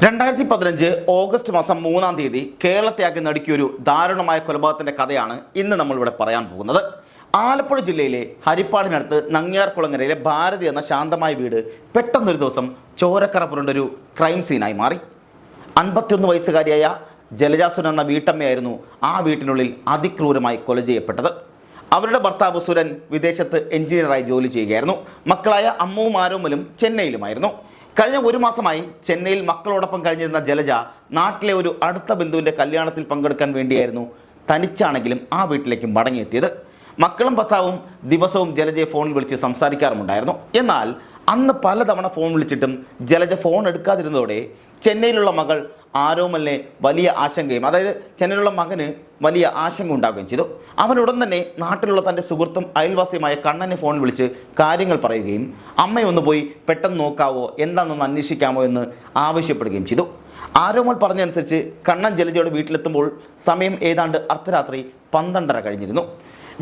2015 August മാസം 3-ാം തീയതി കേരളത്തെയാകെ നടുക്കിയൊരു ദാരുണമായ കൊലപാതകത്തിന്റെ കഥയാണ് ഇന്ന് നമ്മളിവിടെ പറയാൻ പോകുന്നത്. ആലപ്പുഴ ജില്ലയിലെ ഹരിപ്പാടിനടുത്ത് നങ്ങ്യാർകുളങ്ങരയിലെ ഭാരതി എന്ന ശാന്തമായ വീട് പെട്ടെന്നൊരു ദിവസം ചോരക്കറ പുരണ്ടൊരു ക്രൈം സീനായി മാറി. 51 വയസ്സുകാരിയായ ജലജാസുരൻ എന്ന വീട്ടമ്മയായിരുന്നു ആ വീട്ടിനുള്ളിൽ അതിക്രൂരമായി കൊല ചെയ്യപ്പെട്ടത്. അവരുടെ ഭർത്താവ് സുരൻ വിദേശത്ത് എഞ്ചിനീയറായി ജോലി ചെയ്യുകയായിരുന്നു. മക്കളായ അമ്മുവും ആരോമലും ചെന്നൈയിലുമായിരുന്നു. കഴിഞ്ഞ ഒരു മാസമായി ചെന്നൈയിൽ മക്കളോടൊപ്പം കഴിഞ്ഞിരുന്ന ജലജ നാട്ടിലെ ഒരു അടുത്ത ബന്ധുവിൻ്റെ കല്യാണത്തിൽ പങ്കെടുക്കാൻ വേണ്ടിയായിരുന്നു തനിച്ചാണെങ്കിലും ആ വീട്ടിലേക്ക് മടങ്ങിയെത്തിയത്. മക്കളും ഭർത്താവും ദിവസവും ജലജയെ ഫോണിൽ വിളിച്ച് സംസാരിക്കാറുമുണ്ടായിരുന്നു. എന്നാൽ അന്ന് പലതവണ ഫോൺ വിളിച്ചിട്ടും ജലജ ഫോൺ എടുക്കാതിരുന്നതോടെ ചെന്നൈയിലുള്ള മകൾ ആരോമലിനെ വലിയ ആശങ്കയും, അതായത് ചെന്നൈയിലുള്ള മകന് വലിയ ആശങ്ക ഉണ്ടാവുകയും ചെയ്തു. അവനുടൻ തന്നെ നാട്ടിലുള്ള തൻ്റെ സുഹൃത്തും അയൽവാസിയുമായ കണ്ണനെ ഫോൺ വിളിച്ച് കാര്യങ്ങൾ പറയുകയും അമ്മയൊന്ന് പോയി പെട്ടെന്ന് നോക്കാവോ, എന്താണെന്നൊന്ന് അന്വേഷിക്കാമോ എന്ന് ആവശ്യപ്പെടുകയും ചെയ്തു. ആരോമൽ പറഞ്ഞനുസരിച്ച് കണ്ണൻ ജലജയുടെ വീട്ടിലെത്തുമ്പോൾ സമയം ഏതാണ്ട് അർദ്ധരാത്രി 12:30 കഴിഞ്ഞിരുന്നു.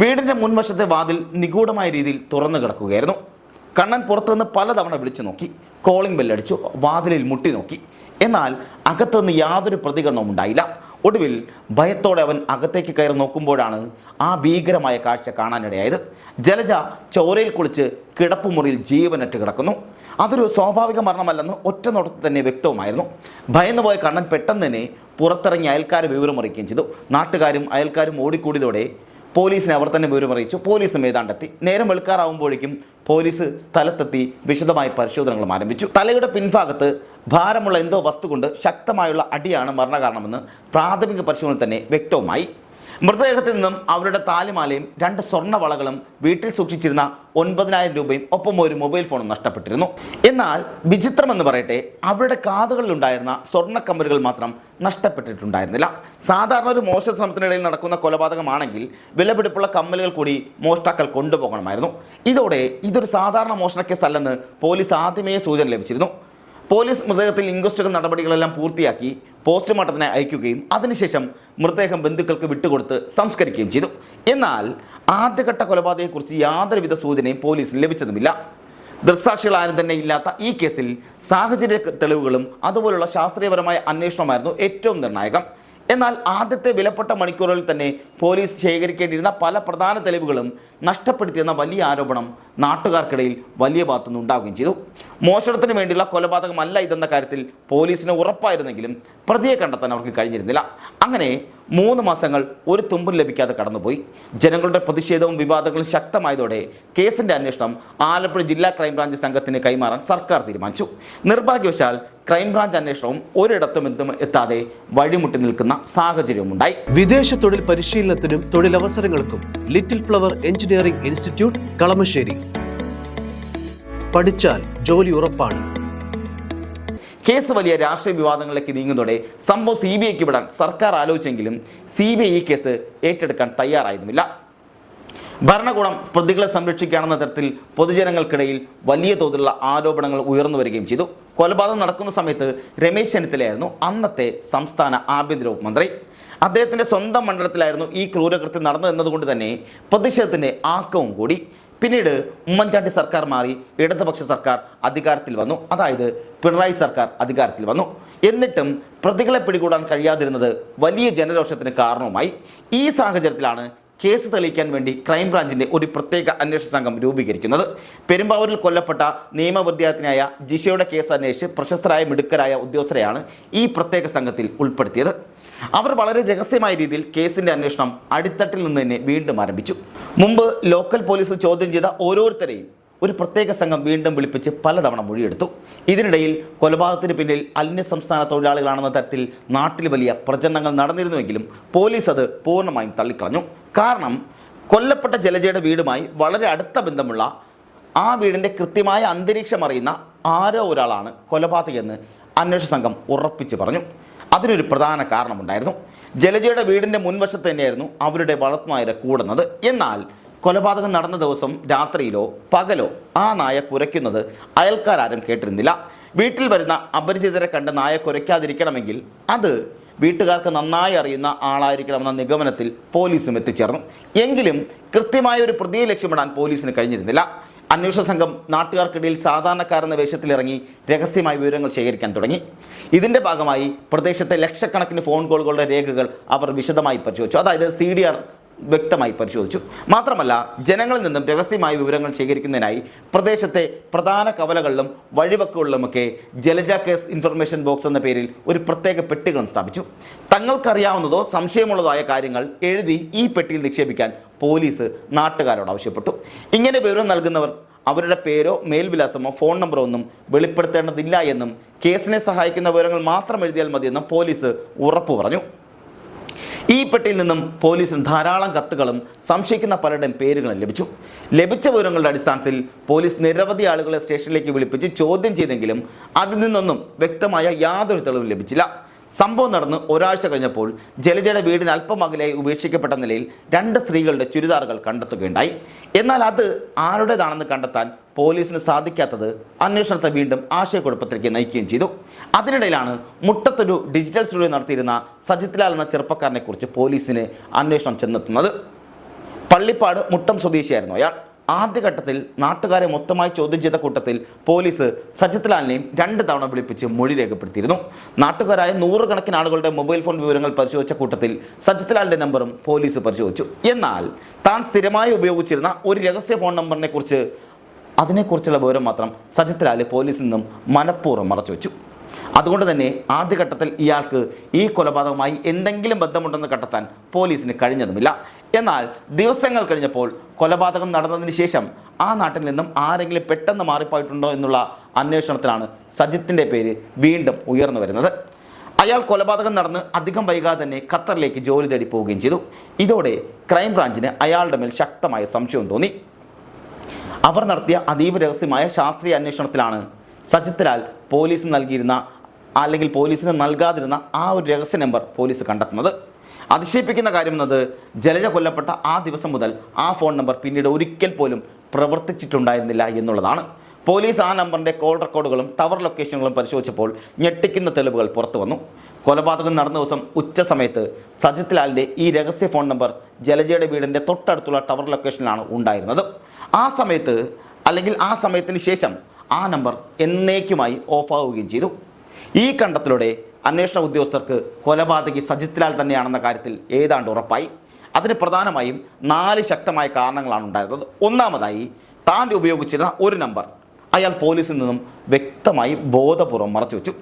വീടിൻ്റെ മുൻവശത്തെ വാതിൽ നിഗൂഢമായ രീതിയിൽ തുറന്നു കിടക്കുകയായിരുന്നു. കണ്ണൻ പുറത്തുനിന്ന് പലതവണ വിളിച്ചു നോക്കി, കോളിംഗ് ബെല്ലടിച്ചു, വാതിലിൽ മുട്ടി നോക്കി. എന്നാൽ അകത്തുനിന്ന് യാതൊരു പ്രതികരണവും ഉണ്ടായില്ല. ഒടുവിൽ ഭയത്തോടെ അവൻ അകത്തേക്ക് കയറി നോക്കുമ്പോഴാണ് ആ ഭീകരമായ കാഴ്ച കാണാനിടയായത്. ജലജ ചോരയിൽ കുളിച്ച് കിടപ്പുമുറിയിൽ ജീവനറ്റ് കിടക്കുന്നു. അതൊരു സ്വാഭാവിക മരണമല്ലെന്ന് ഒറ്റ നോട്ടത്തിൽ തന്നെ വ്യക്തവുമായിരുന്നു. ഭയന്നുപോയ കണ്ണൻ പെട്ടെന്ന് തന്നെ പുറത്തിറങ്ങി അയൽക്കാരെ വിവരമറിയിക്കുകയും ചെയ്തു. നാട്ടുകാരും അയൽക്കാരും ഓടിക്കൂടിയതോടെ പോലീസിനെ അവർ തന്നെ വിവരമറിയിച്ചു. പോലീസും ഏതാണ്ടെത്തി. നേരം വെളുക്കാറാവുമ്പോഴേക്കും പോലീസ് സ്ഥലത്തെത്തി വിശദമായ പരിശോധനകളും ആരംഭിച്ചു. തലയുടെ പിൻഭാഗത്ത് ഭാരമുള്ള എന്തോ വസ്തു കൊണ്ട് ശക്തമായുള്ള അടിയാണ് മരണകാരണമെന്ന് പ്രാഥമിക പരിശോധനയിൽ തന്നെ വ്യക്തവുമായി. മൃതദേഹത്തിൽ നിന്നും അവരുടെ താലിമാലയും 2 സ്വർണ്ണവളകളും വീട്ടിൽ സൂക്ഷിച്ചിരുന്ന 9,000 രൂപയും ഒപ്പം ഒരു മൊബൈൽ ഫോണും നഷ്ടപ്പെട്ടിരുന്നു. എന്നാൽ വിചിത്രമെന്ന് പറയട്ടെ, അവരുടെ കാതുകളിലുണ്ടായിരുന്ന സ്വർണ്ണക്കമ്മലുകൾ മാത്രം നഷ്ടപ്പെട്ടിട്ടുണ്ടായിരുന്നില്ല. സാധാരണ ഒരു മോഷണ ശ്രമത്തിനിടയിൽ നടക്കുന്ന കൊലപാതകമാണെങ്കിൽ വിലപിടിപ്പുള്ള കമ്മലുകൾ കൂടി മോഷ്ടാക്കൾ കൊണ്ടുപോകണമായിരുന്നു. ഇതോടെ ഇതൊരു സാധാരണ മോഷണ കേസല്ലെന്ന് പോലീസ് ആദ്യമേ സൂചന ലഭിച്ചിരുന്നു. പോലീസ് മൃതദേഹത്തിൽ ഇൻക്വസ്റ്റുകൾ നടപടികളെല്ലാം പൂർത്തിയാക്കി പോസ്റ്റ്മോർട്ടത്തിന് അയക്കുകയും അതിനുശേഷം മൃതദേഹം ബന്ധുക്കൾക്ക് വിട്ടുകൊടുത്ത് സംസ്കരിക്കുകയും ചെയ്തു. എന്നാൽ ആദ്യഘട്ട കൊലപാതകത്തെക്കുറിച്ച് യാതൊരുവിധ സൂചനയും പോലീസിന് ലഭിച്ചതുമില്ല. ദൃക്സാക്ഷികളാരും തന്നെ ഇല്ലാത്ത ഈ കേസിൽ സാഹചര്യ തെളിവുകളും അതുപോലുള്ള ശാസ്ത്രീയപരമായ അന്വേഷണമായിരുന്നു ഏറ്റവും നിർണായകം. എന്നാൽ ആദ്യത്തെ വിലപ്പെട്ട മണിക്കൂറുകളിൽ തന്നെ പോലീസ് ശേഖരിക്കേണ്ടിയിരുന്ന പല പ്രധാന തെളിവുകളും നഷ്ടപ്പെടുത്തിയെന്ന വലിയ ആരോപണം നാട്ടുകാർക്കിടയിൽ വലിയ ഭാഗത്തുനിന്ന് ഉണ്ടാവുകയും ചെയ്തു. മോഷണത്തിന് വേണ്ടിയുള്ള കൊലപാതകമല്ല ഇതെന്ന കാര്യത്തിൽ പോലീസിന് ഉറപ്പായിരുന്നെങ്കിലും പ്രതിയെ കണ്ടെത്താൻ അവർക്ക് കഴിഞ്ഞിരുന്നില്ല. അങ്ങനെ 3 മാസങ്ങൾ ഒരു തുമ്പും ലഭിക്കാതെ കടന്നുപോയി. ജനങ്ങളുടെ പ്രതിഷേധവും വിവാദങ്ങളും ശക്തമായതോടെ കേസിൻ്റെ അന്വേഷണം ആലപ്പുഴ ജില്ലാ ക്രൈംബ്രാഞ്ച് സംഘത്തിന് കൈമാറാൻ സർക്കാർ തീരുമാനിച്ചു. നിർഭാഗ്യവശാൽ ക്രൈംബ്രാഞ്ച് അന്വേഷണവും ഒരിടത്തും എത്താതെ വഴിമുട്ടി നിൽക്കുന്ന സാഹചര്യവുമുണ്ടായി. വിദേശ തൊഴിൽ പരിശീലനത്തിനും തൊഴിലവസരങ്ങൾക്കും little flower engineering institute Kalamassery. പഠിച്ചാൽ ജോലി ഉറപ്പാണ്. കേസ് വലിയ രാഷ്ട്രീയ വിവാദങ്ങളിലേക്ക് നീങ്ങുന്നതോടെ സംഭവം CBIക്ക് വിടാൻ സർക്കാർ ആലോചിച്ചെങ്കിലും CBI ഈ കേസ് ഏറ്റെടുക്കാൻ തയ്യാറായിരുന്നില്ല. ഭരണകൂടം പ്രതികളെ സംരക്ഷിക്കുകയാണെന്ന തരത്തിൽ പൊതുജനങ്ങൾക്കിടയിൽ വലിയ തോതിലുള്ള ആരോപണങ്ങൾ ഉയർന്നു വരികയും ചെയ്തു. കൊലപാതകം നടക്കുന്ന സമയത്ത് രമേശ് ചെന്നിത്തലയായിരുന്നു അന്നത്തെ സംസ്ഥാന ആഭ്യന്തര വകുപ്പ് മന്ത്രി. അദ്ദേഹത്തിൻ്റെ സ്വന്തം മണ്ഡലത്തിലായിരുന്നു ഈ ക്രൂരകൃത്യം നടന്നതെന്നതുകൊണ്ട് തന്നെ പ്രതിഷേധത്തിൻ്റെ ആക്കവും കൂടി. പിന്നീട് ഉമ്മൻചാണ്ടി സർക്കാർ മാറി ഇടതുപക്ഷ സർക്കാർ അധികാരത്തിൽ വന്നു, അതായത് പിണറായി സർക്കാർ അധികാരത്തിൽ വന്നു. എന്നിട്ടും പ്രതികളെ പിടികൂടാൻ കഴിയാതിരുന്നത് വലിയ ജനരോഷത്തിന് കാരണവുമായി. ഈ സാഹചര്യത്തിലാണ് കേസ് തെളിയിക്കാൻ വേണ്ടി ക്രൈംബ്രാഞ്ചിൻ്റെ ഒരു പ്രത്യേക അന്വേഷണ സംഘം രൂപീകരിക്കുന്നത്. പെരുമ്പാവൂരിൽ കൊല്ലപ്പെട്ട നിയമവിദ്യാർത്ഥിനിയായ ജിഷയുടെ കേസ് അന്വേഷിച്ച് പ്രശസ്തരായ മിടുക്കരായ ഉദ്യോഗസ്ഥരെയാണ് ഈ പ്രത്യേക സംഘത്തിൽ ഉൾപ്പെടുത്തിയത്. അവർ വളരെ രഹസ്യമായ രീതിയിൽ കേസിൻ്റെ അന്വേഷണം അടിത്തട്ടിൽ നിന്ന് തന്നെ വീണ്ടും ആരംഭിച്ചു. മുമ്പ് ലോക്കൽ പോലീസ് ചോദ്യം ചെയ്ത ഓരോരുത്തരെയും ഒരു പ്രത്യേക സംഘം വീണ്ടും വിളിപ്പിച്ച് പലതവണ മൊഴിയെടുത്തു. ഇതിനിടയിൽ കൊലപാതകത്തിന് പിന്നിൽ അന്യസംസ്ഥാന തൊഴിലാളികളാണെന്ന തരത്തിൽ നാട്ടിൽ വലിയ പ്രചരണങ്ങൾ നടന്നിരുന്നുവെങ്കിലും പോലീസ് അത് പൂർണ്ണമായും തള്ളിക്കളഞ്ഞു. കാരണം കൊല്ലപ്പെട്ട ജലജയുടെ വീടുമായി വളരെ അടുത്ത ബന്ധമുള്ള ആ വീടിൻ്റെ കൃത്യമായ അന്തരീക്ഷം അറിയുന്ന ആരോ ഒരാളാണ് കൊലപാതകമെന്ന് അന്വേഷണ സംഘം ഉറപ്പിച്ച് പറഞ്ഞു. അതിനൊരു പ്രധാന കാരണമുണ്ടായിരുന്നു. ജലജയുടെ വീടിൻ്റെ മുൻവശത്ത് തന്നെയായിരുന്നു അവരുടെ വളർത്തുനായരെ കൂടുന്നത്. എന്നാൽ കൊലപാതകം നടന്ന ദിവസം രാത്രിയിലോ പകലോ ആ നായ കുരയ്ക്കുന്നത് അയൽക്കാരും കേട്ടിരുന്നില്ല. വീട്ടിൽ വരുന്ന അപരിചിതരെ കണ്ട് നായ കുരയ്ക്കാതിരിക്കണമെങ്കിൽ അത് വീട്ടുകാർക്ക് നന്നായി അറിയുന്ന ആളായിരിക്കണമെന്ന നിഗമനത്തിൽ പോലീസും എത്തിച്ചേർന്നു. എങ്കിലും കൃത്യമായ ഒരു പ്രതിയെ ലക്ഷ്യമിടാൻ പോലീസിന് കഴിഞ്ഞിരുന്നില്ല. അന്വേഷണ സംഘം നാട്ടുകാർക്കിടയിൽ സാധാരണക്കാരെന്ന വേഷത്തിലിറങ്ങി രഹസ്യമായി വിവരങ്ങൾ ശേഖരിക്കാൻ തുടങ്ങി. ഇതിൻ്റെ ഭാഗമായി പ്രദേശത്തെ ലക്ഷക്കണക്കിന് ഫോൺ കോളുകളുടെ രേഖകൾ അവർ വിശദമായി പരിശോധിച്ചു. അതായത് CDR വ്യക്തമായി പരിശോധിച്ചു. മാത്രമല്ല, ജനങ്ങളിൽ നിന്നും രഹസ്യമായ വിവരങ്ങൾ ശേഖരിക്കുന്നതിനായി പ്രദേശത്തെ പ്രധാന കവലകളിലും വഴിവക്കുകളിലുമൊക്കെ ജലജ കേസ് ഇൻഫർമേഷൻ ബോക്സ് എന്ന പേരിൽ ഒരു പ്രത്യേക പെട്ടികളും സ്ഥാപിച്ചു. തങ്ങൾക്കറിയാവുന്നതോ സംശയമുള്ളതായ കാര്യങ്ങൾ എഴുതി ഈ പെട്ടിയിൽ നിക്ഷേപിക്കാൻ പോലീസ് നാട്ടുകാരോട് ആവശ്യപ്പെട്ടു. ഇങ്ങനെ വിവരം നൽകുന്നവർ അവരുടെ പേരോ മേൽവിലാസമോ ഫോൺ നമ്പറോ ഒന്നും വെളിപ്പെടുത്തേണ്ടതില്ല എന്നും കേസിനെ സഹായിക്കുന്ന വിവരങ്ങൾ മാത്രം എഴുതിയാൽ മതിയെന്നും പോലീസ് ഉറപ്പു പറഞ്ഞു. ഈ പെട്ടിയിൽ നിന്നും പോലീസിന് ധാരാളം കത്തുകളും സംശയിക്കുന്ന പലരുടെയും പേരുകളും ലഭിച്ച വിവരങ്ങളുടെ അടിസ്ഥാനത്തിൽ പോലീസ് നിരവധി ആളുകളെ സ്റ്റേഷനിലേക്ക് വിളിപ്പിച്ച് ചോദ്യം ചെയ്തെങ്കിലും അതിൽ നിന്നൊന്നും വ്യക്തമായ യാതൊരു തെളിവും ലഭിച്ചില്ല. സംഭവം നടന്ന് ഒരാഴ്ച കഴിഞ്ഞപ്പോൾ ജലജയുടെ വീടിന് അല്പം അകലെയായി ഉപേക്ഷിക്കപ്പെട്ട നിലയിൽ 2 സ്ത്രീകളുടെ ചുരിദാറുകൾ കണ്ടെത്തുകയുണ്ടായി. എന്നാൽ അത് ആരുടേതാണെന്ന് കണ്ടെത്താൻ പോലീസിന് സാധിക്കാത്തത് അന്വേഷണത്തെ വീണ്ടും ആശയക്കുഴപ്പത്തിലേക്ക് നയിക്കുകയും ചെയ്തു. അതിനിടയിലാണ് മുട്ടത്തൊരു ഡിജിറ്റൽ സ്റ്റുഡിയോ നടത്തിയിരുന്ന സജിത് ലാൽ എന്ന ചെറുപ്പക്കാരനെ കുറിച്ച് പോലീസിന് അന്വേഷണം ചെന്നെത്തുന്നത്. പള്ളിപ്പാട് മുട്ടം സ്വദേശിയായിരുന്നു അയാൾ. ആദ്യഘട്ടത്തിൽ നാട്ടുകാരെ മൊത്തമായി ചോദ്യം ചെയ്ത കൂട്ടത്തിൽ പോലീസ് സജിത് ലാലിനെയും 2 തവണ വിളിപ്പിച്ച് മൊഴി രേഖപ്പെടുത്തിയിരുന്നു. നാട്ടുകാരായ 100 കണക്കിന് ആളുകളുടെ മൊബൈൽ ഫോൺ വിവരങ്ങൾ പരിശോധിച്ച കൂട്ടത്തിൽ സജിത് ലാലിൻ്റെ നമ്പറും പോലീസ് പരിശോധിച്ചു. എന്നാൽ താൻ സ്ഥിരമായി ഉപയോഗിച്ചിരുന്ന ഒരു രഹസ്യ ഫോൺ അതിനെക്കുറിച്ചുള്ള വിവരം മാത്രം സജിത് ലാൽ പോലീസിൽ നിന്നും മനഃപൂർവ്വം മറച്ചുവെച്ചു. അതുകൊണ്ട് തന്നെ ആദ്യഘട്ടത്തിൽ ഇയാൾക്ക് ഈ കൊലപാതകവുമായി എന്തെങ്കിലും ബന്ധമുണ്ടെന്ന് കണ്ടെത്താൻ പോലീസിന് കഴിഞ്ഞതുമില്ല. എന്നാൽ ദിവസങ്ങൾ കഴിഞ്ഞപ്പോൾ കൊലപാതകം നടന്നതിന് ശേഷം ആ നാട്ടിൽ നിന്നും ആരെങ്കിലും പെട്ടെന്ന് മാറിപ്പോയിട്ടുണ്ടോ എന്നുള്ള അന്വേഷണത്തിലാണ് സജിത്തിൻ്റെ പേര് വീണ്ടും ഉയർന്നു വരുന്നത്. അയാൾ കൊലപാതകം നടന്ന് അധികം വൈകാതെ തന്നെ ഖത്തറിലേക്ക് ജോലി തേടി പോവുകയും ചെയ്തു. ഇതോടെ ക്രൈംബ്രാഞ്ചിന് അയാളുടെ മേൽ ശക്തമായ സംശയം തോന്നി. അവർ നടത്തിയ അതീവ രഹസ്യമായ ശാസ്ത്രീയ അന്വേഷണത്തിലാണ് സജിത് ലാൽ പോലീസിന് നൽകാതിരുന്ന ആ ഒരു രഹസ്യ നമ്പർ പോലീസ് കണ്ടെത്തുന്നത്. അതിശയിപ്പിക്കുന്ന കാര്യം എന്നത് ജലജ കൊല്ലപ്പെട്ട ആ ദിവസം മുതൽ ആ ഫോൺ നമ്പർ പിന്നീട് ഒരിക്കൽ പോലും പ്രവർത്തിച്ചിട്ടുണ്ടായിരുന്നില്ല എന്നുള്ളതാണ്. പോലീസ് ആ നമ്പറിൻ്റെ കോൾ റെക്കോർഡുകളും ടവർ ലൊക്കേഷനുകളും പരിശോധിച്ചപ്പോൾ ഞെട്ടിക്കുന്ന തെളിവുകൾ പുറത്തു വന്നു. കൊലപാതകം നടന്ന ദിവസം ഉച്ച സമയത്ത് സജിത് ലാലിൻ്റെ ഈ രഹസ്യ ഫോൺ നമ്പർ ജലജയുടെ വീടിൻ്റെ തൊട്ടടുത്തുള്ള ടവർ ലൊക്കേഷനിലാണ് ഉണ്ടായിരുന്നത്. ആ സമയത്തിന് ശേഷം ആ നമ്പർ എന്നേക്കുമായി ഓഫാവുകയും ചെയ്തു. ഈ കണ്ടെത്തലോടെ അന്വേഷണ ഉദ്യോഗസ്ഥർക്ക് കൊലപാതകി സജിത് ലാൽ തന്നെയാണെന്ന കാര്യത്തിൽ ഏതാണ്ട് ഉറപ്പായി. അതിന് പ്രധാനമായും 4 ശക്തമായ കാരണങ്ങളാണ് ഉണ്ടായിരുന്നത്. ഒന്നാമതായി, താൻ ഉപയോഗിച്ചിരുന്ന ഒരു നമ്പർ അയാൾ പോലീസിൽ നിന്നും വ്യക്തമായി ബോധപൂർവ്വം മറച്ചുവെച്ചു.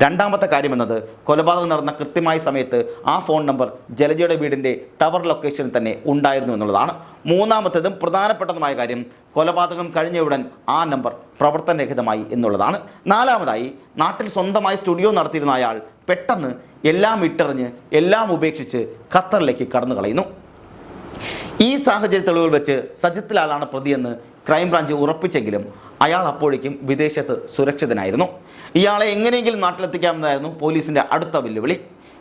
രണ്ടാമത്തെ കാര്യമെന്നത് കൊലപാതകം നടന്ന കൃത്യമായ സമയത്ത് ആ ഫോൺ നമ്പർ ജലജയുടെ വീടിൻ്റെ ടവർ ലൊക്കേഷനിൽ തന്നെ ഉണ്ടായിരുന്നു എന്നുള്ളതാണ്. മൂന്നാമത്തേതും പ്രധാനപ്പെട്ടതുമായ കാര്യം, കൊലപാതകം കഴിഞ്ഞയുടൻ ആ നമ്പർ പ്രവർത്തനരഹിതമായി എന്നുള്ളതാണ്. നാലാമതായി, നാട്ടിൽ സ്വന്തമായി സ്റ്റുഡിയോ നടത്തിയിരുന്ന അയാൾ പെട്ടെന്ന് എല്ലാം ഇട്ടെറിഞ്ഞ് എല്ലാം ഉപേക്ഷിച്ച് ഖത്തറിലേക്ക് കടന്നു കളയുന്നു. ഈ സാഹചര്യ തെളിവുകൾ വെച്ച് സജിത് ലാലാണ് പ്രതിയെന്ന് ക്രൈംബ്രാഞ്ച് ഉറപ്പിച്ചെങ്കിലും അയാൾ അപ്പോഴേക്കും വിദേശത്ത് സുരക്ഷിതനായിരുന്നു. ഇയാളെ എങ്ങനെയെങ്കിലും നാട്ടിലെത്തിക്കാമെന്നായിരുന്നു പോലീസിൻ്റെ അടുത്ത വെല്ലുവിളി.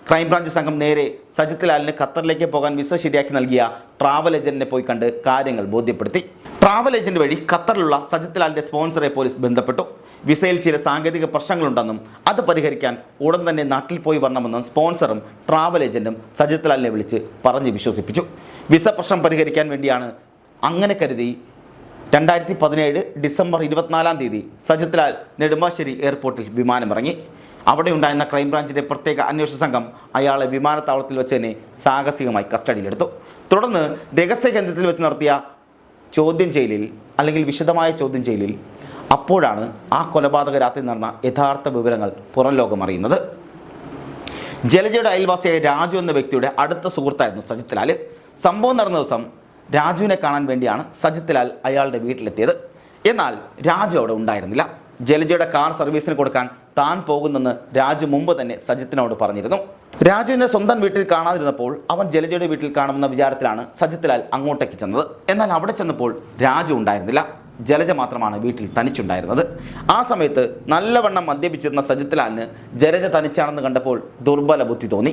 ക്രൈംബ്രാഞ്ച് സംഘം നേരെ സജിത് ലാലിന് ഖത്തറിലേക്ക് പോകാൻ വിസ ശരിയാക്കി നൽകിയ ട്രാവൽ ഏജന്റിനെ പോയി കണ്ട് കാര്യങ്ങൾ ബോധ്യപ്പെടുത്തി. ട്രാവൽ ഏജന്റ് വഴി ഖത്തറിലുള്ള സജിത് ലാലിൻ്റെ സ്പോൺസറെ പോലീസ് ബന്ധപ്പെട്ടു. വിസയിൽ ചില സാങ്കേതിക പ്രശ്നങ്ങളുണ്ടെന്നും അത് പരിഹരിക്കാൻ ഉടൻ തന്നെ നാട്ടിൽ പോയി വരണമെന്നും സ്പോൺസറും ട്രാവൽ ഏജന്റും സജിത് ലാലിനെ വിളിച്ച് പറഞ്ഞ് വിശ്വസിപ്പിച്ചു. വിസ പ്രശ്നം പരിഹരിക്കാൻ വേണ്ടിയാണ് അങ്ങനെ കരുതി 2017 ഡിസംബർ 24 സജിത് ലാൽ നെടുമ്പാശ്ശേരി എയർപോർട്ടിൽ വിമാനമിറങ്ങി. അവിടെ ഉണ്ടായിരുന്ന ക്രൈംബ്രാഞ്ചിൻ്റെ പ്രത്യേക അന്വേഷണ സംഘം അയാളെ വിമാനത്താവളത്തിൽ വെച്ച് തന്നെ സാഹസികമായി കസ്റ്റഡിയിലെടുത്തു. തുടർന്ന് രഹസ്യ കേന്ദ്രത്തിൽ വെച്ച് നടത്തിയ വിശദമായ ചോദ്യം ചെയ്യലിൽ അപ്പോഴാണ് ആ കൊലപാതക രാത്രി നടന്ന യഥാർത്ഥ വിവരങ്ങൾ പുറം ലോകം അറിയുന്നത്. ജലജയുടെ അയൽവാസിയായ രാജു എന്ന വ്യക്തിയുടെ അടുത്ത സുഹൃത്തായിരുന്നു സജിത് ലാൽ. സംഭവം നടന്ന ദിവസം രാജുവിനെ കാണാൻ വേണ്ടിയാണ് സജിത് ലാൽ അയാളുടെ വീട്ടിലെത്തിയത്. എന്നാൽ രാജു അവിടെ ഉണ്ടായിരുന്നില്ല. ജലജയുടെ കാർ സർവീസിന് കൊടുക്കാൻ താൻ പോകുന്നെന്ന് രാജു മുമ്പ് തന്നെ സജിത്തിനോട് പറഞ്ഞിരുന്നു. രാജുവിനെ സ്വന്തം വീട്ടിൽ കാണാതിരുന്നപ്പോൾ അവൻ ജലജയുടെ വീട്ടിൽ കാണുമെന്ന വിചാരത്തിലാണ് സജിത് ലാൽ അങ്ങോട്ടേക്ക് ചെന്നത്. എന്നാൽ അവിടെ ചെന്നപ്പോൾ രാജു ഉണ്ടായിരുന്നില്ല. ജലജ മാത്രമാണ് വീട്ടിൽ തനിച്ചുണ്ടായിരുന്നത്. ആ സമയത്ത് നല്ലവണ്ണം മദ്യപിച്ചിരുന്ന സജിത് ലാലിന് ജലജ തനിച്ചാണെന്ന് കണ്ടപ്പോൾ ദുർബല ബുദ്ധി തോന്നി.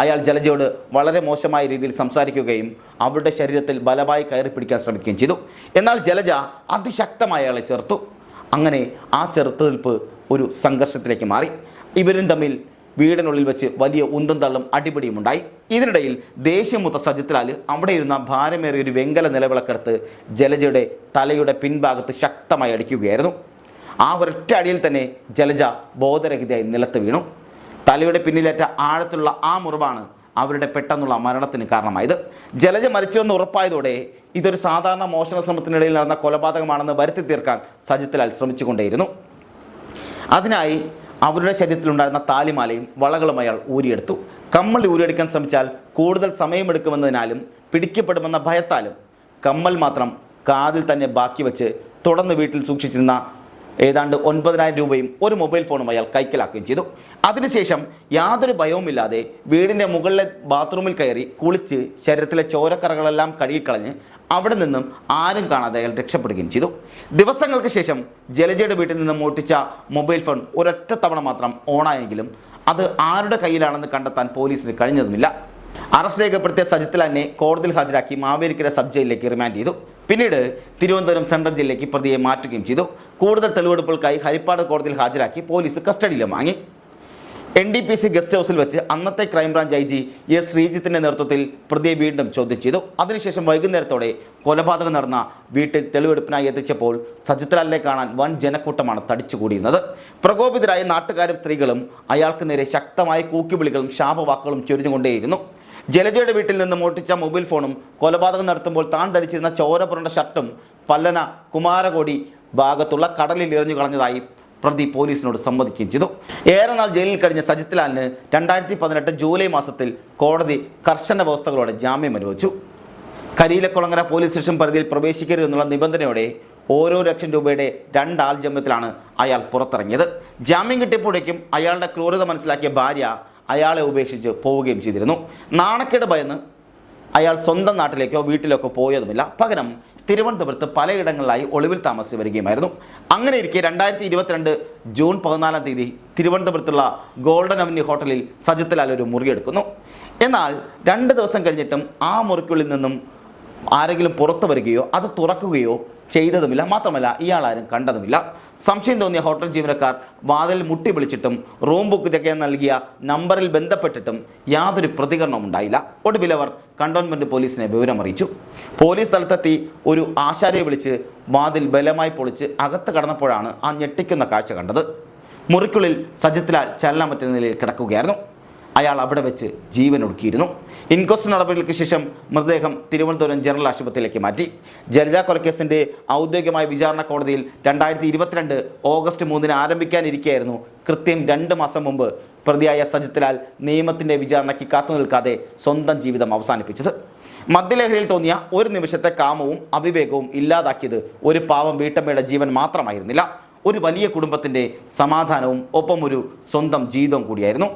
അയാൾ ജലജയോട് വളരെ മോശമായ രീതിയിൽ സംസാരിക്കുകയും അവരുടെ ശരീരത്തിൽ ബലമായി കയറി പിടിക്കാൻ ശ്രമിക്കുകയും ചെയ്തു. എന്നാൽ ജലജ അതിശക്തമായി അയാളെ ചെറുത്തു. അങ്ങനെ ആ ചെറുത്തുനിൽപ്പ് ഒരു സംഘർഷത്തിലേക്ക് മാറി. ഇവരും തമ്മിൽ വീടിനുള്ളിൽ വെച്ച് വലിയ ഉന്തും തള്ളും അടിപിടിയും ഉണ്ടായി. ഇതിനിടയിൽ ദേഷ്യം മൂത്ത സജിത് ലാൽ അവിടെ ഇരുന്ന ഭാരമേറിയ ഒരു വെങ്കല നിലവിളക്കെടുത്ത് ജലജയുടെ തലയുടെ പിൻഭാഗത്ത് ശക്തമായി അടിക്കുകയായിരുന്നു. ആ ഒരൊറ്റ അടിയിൽ തന്നെ ജലജ ബോധരഹിതയായി നിലത്ത് വീണു. തലയുടെ പിന്നിലേറ്റ ആഴത്തുള്ള ആ മുറിവാണ് അവരുടെ പെട്ടെന്നുള്ള മരണത്തിന് കാരണമായത്. ജലജ മരിച്ചുവെന്ന് ഉറപ്പായതോടെ ഇതൊരു സാധാരണ മോഷണ ശ്രമത്തിനിടയിൽ നടന്ന കൊലപാതകമാണെന്ന് വരുത്തി തീർക്കാൻ സജിത് ലാൽ ശ്രമിച്ചുകൊണ്ടേയിരുന്നു. അതിനായി അവരുടെ ശരീരത്തിലുണ്ടായിരുന്ന താലിമാലയും വളകളും അയാൾ ഊരിയെടുത്തു. കമ്മൽ ഊരിയെടുക്കാൻ ശ്രമിച്ചാൽ കൂടുതൽ സമയമെടുക്കുമെന്നതിനാലും പിടിക്കപ്പെടുമെന്ന ഭയത്താലും കമ്മൽ മാത്രം കാതിൽ തന്നെ ബാക്കി വെച്ച് തുടർന്ന് വീട്ടിൽ സൂക്ഷിച്ചിരുന്ന ഏതാണ്ട് 9,000 രൂപയും ഒരു മൊബൈൽ ഫോണും അയാൾ കൈക്കലാക്കുകയും ചെയ്തു. അതിനുശേഷം യാതൊരു ഭയവുമില്ലാതെ വീടിൻ്റെ മുകളിലെ ബാത്റൂമിൽ കയറി കുളിച്ച് ശരീരത്തിലെ ചോരക്കറകളെല്ലാം കഴുകിക്കളഞ്ഞ് അവിടെ നിന്നും ആരും കാണാതെ അയാൾ രക്ഷപ്പെടുകയും ചെയ്തു. ദിവസങ്ങൾക്ക് ശേഷം ജലജയുടെ വീട്ടിൽ നിന്നും മോഷ്ടിച്ച മൊബൈൽ ഫോൺ ഒരൊറ്റ തവണ മാത്രം ഓണായെങ്കിലും അത് ആരുടെ കയ്യിലാണെന്ന് കണ്ടെത്താൻ പോലീസിന് കഴിഞ്ഞതുമില്ല. അറസ്റ്റ് രേഖപ്പെടുത്തിയ സജിത് ലാലിനെ കോടതിയിൽ ഹാജരാക്കി മാവേലിക്കര സബ് ജയിലിലേക്ക് റിമാൻഡ് ചെയ്തു. പിന്നീട് തിരുവനന്തപുരം സെൻട്രൽ ജയിലിലേക്ക് പ്രതിയെ മാറ്റുകയും ചെയ്തു. കൂടുതൽ തെളിവെടുപ്പുകൾക്കായി ഹരിപ്പാട് കോടതിയിൽ ഹാജരാക്കി പോലീസ് കസ്റ്റഡിയിലും വാങ്ങി. NDPC ഗസ്റ്റ് ഹൗസിൽ വെച്ച് അന്നത്തെ ക്രൈംബ്രാഞ്ച് IG S ശ്രീജിത്തിൻ്റെ നേതൃത്വത്തിൽ പ്രതിയെ വീണ്ടും ചോദ്യം ചെയ്തു. അതിനുശേഷം വൈകുന്നേരത്തോടെ കൊലപാതകം നടന്ന വീട്ടിൽ തെളിവെടുപ്പിനായി എത്തിച്ചപ്പോൾ സജിത് ലാലിനെ കാണാൻ വൻ ജനക്കൂട്ടമാണ് തടിച്ചുകൂടിയിരുന്നത്. പ്രകോപിതരായ നാട്ടുകാരും സ്ത്രീകളും അയാൾക്ക് നേരെ ശക്തമായ കൂക്കിവിളികളും ശാപവാക്കുകളും ചൊരിഞ്ഞുകൊണ്ടേയിരുന്നു. ജലജയുടെ വീട്ടിൽ നിന്ന് മോഷ്ടിച്ച മൊബൈൽ ഫോണും കൊലപാതകം നടത്തുമ്പോൾ താൻ ധരിച്ചിരുന്ന ചോര പുരണ്ട ഷർട്ടും പല്ലന കുമാരകോടി ഭാഗത്തുള്ള കടലിൽ എറിഞ്ഞു കളഞ്ഞതായി പ്രതി പോലീസിനോട് സമ്മതിക്കുകയും ചെയ്തു. ഏറെ നാൾ ജയിലിൽ കഴിഞ്ഞ സജിത് ലാലിന് 2018 ജൂലൈ മാസത്തിൽ കോടതി കർശന വ്യവസ്ഥകളോടെ ജാമ്യം അനുവദിച്ചു. കരിയിലക്കുളങ്ങര പോലീസ് സ്റ്റേഷൻ പരിധിയിൽ പ്രവേശിക്കരുതെന്നുള്ള നിബന്ധനയോടെ ഓരോ ലക്ഷം രൂപയുടെ 2 ആൾ ജാമ്യത്തിലാണ് അയാൾ പുറത്തിറങ്ങിയത്. ജാമ്യം കിട്ടിയപ്പോഴേക്കും അയാളുടെ ക്രൂരത മനസ്സിലാക്കിയ ഭാര്യ അയാളെ ഉപേക്ഷിച്ച് പോവുകയും ചെയ്തിരുന്നു. നാണക്കേട് ഭയന്ന് അയാൾ സ്വന്തം നാട്ടിലേക്കോ വീട്ടിലേക്കോ പോയതുമില്ല. പകരം തിരുവനന്തപുരത്ത് പലയിടങ്ങളിലായി ഒളിവിൽ താമസിച്ച് വരികയുമായിരുന്നു. അങ്ങനെ ഇരിക്കെ 2022 ജൂൺ 14 തിരുവനന്തപുരത്തുള്ള ഗോൾഡൻ അവന്യൂ ഹോട്ടലിൽ സജിത് ലാൽ ഒരു മുറിയെടുക്കുന്നു. എന്നാൽ 2 ദിവസം കഴിഞ്ഞിട്ടും ആ മുറിക്കുള്ളിൽ നിന്നും ആരെങ്കിലും പുറത്തു വരികയോ അത് തുറക്കുകയോ ചെയ്തതുമില്ല. മാത്രമല്ല ഇയാളാരും കണ്ടതുമില്ല. സംശയം തോന്നിയ ഹോട്ടൽ ജീവനക്കാർ വാതിൽ മുട്ടി വിളിച്ചിട്ടും റൂം ബുക്ക് ചെയ്യാൻ നൽകിയ നമ്പറിൽ ബന്ധപ്പെട്ടിട്ടും യാതൊരു പ്രതികരണവും ഉണ്ടായില്ല. ഒടുവിൽ അവർ കണ്ടോൺമെൻറ്റ് പോലീസിനെ വിവരമറിയിച്ചു. പോലീസ് സ്ഥലത്തെത്തി ഒരു ആശാരിയെ വിളിച്ച് വാതിൽ ബലമായി പൊളിച്ച് അകത്ത് കടന്നപ്പോഴാണ് ആ ഞെട്ടിക്കുന്ന കാഴ്ച കണ്ടത്. മുറിക്കുള്ളിൽ സജിത് ലാൽ ചലനമറ്റ നിലയിൽ കിടക്കുകയായിരുന്നു. അയാൾ അവിടെ വെച്ച് ജീവനൊടുക്കിയിരുന്നു. ഇൻക്വസ്റ്റ് നടപടികൾക്ക് ശേഷം മൃതദേഹം തിരുവനന്തപുരം ജനറൽ ആശുപത്രിയിലേക്ക് മാറ്റി. ജലജ കൊലക്കേസിൻ്റെ ഔദ്യോഗികമായ വിചാരണ കോടതിയിൽ 2022 ഓഗസ്റ്റ് 3 ആരംഭിക്കാനിരിക്കെയായിരുന്നു കൃത്യം 2 മാസം മുമ്പ് പ്രതിയായ സജിത് ലാൽ നിയമത്തിൻ്റെ വിചാരണയ്ക്ക് കാത്തുനിൽക്കാതെ സ്വന്തം ജീവിതം അവസാനിപ്പിച്ചത്. മദ്യലഹരിയിൽ തോന്നിയ ഒരു നിമിഷത്തെ കാമവും അവിവേകവും ഇല്ലാതാക്കിയത് ഒരു പാവം വീട്ടമ്മയുടെ ജീവൻ മാത്രമായിരുന്നില്ല, ഒരു വലിയ കുടുംബത്തിൻ്റെ സമാധാനവും ഒപ്പം ഒരു സ്വന്തം ജീവിതവും കൂടിയായിരുന്നു.